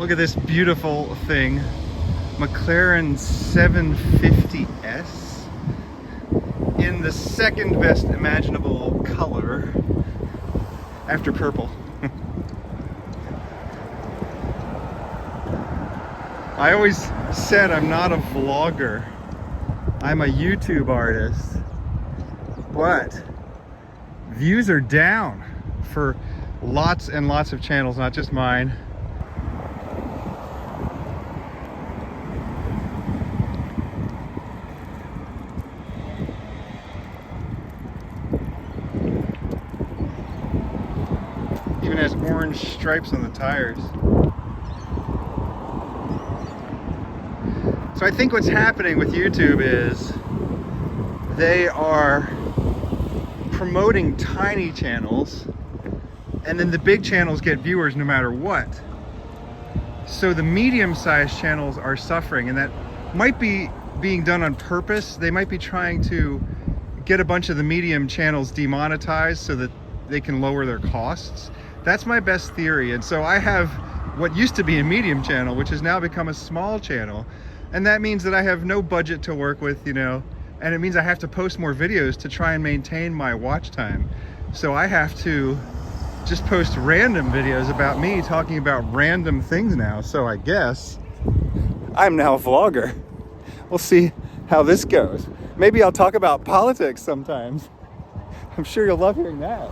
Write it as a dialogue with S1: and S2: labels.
S1: Look at this beautiful thing. McLaren 750S in the second best imaginable color after purple. I always said I'm not a vlogger. I'm a YouTube artist. But views are down for lots and lots of channels, not just mine. Even has orange stripes on the tires. So I think what's happening with YouTube is they are promoting tiny channels, and then the big channels get viewers no matter what. So the medium-sized channels are suffering, and that might be being done on purpose. They might be trying to get a bunch of the medium channels demonetized so that they can lower their costs. That's my best theory. And so I have what used to be a medium channel, which has now become a small channel. And that means that I have no budget to work with, you know, and it means I have to post more videos to try and maintain my watch time. So I have to just post random videos about me talking about random things now. So I guess I'm now a vlogger. We'll see how this goes. Maybe I'll talk about politics sometimes. I'm sure you'll love hearing that.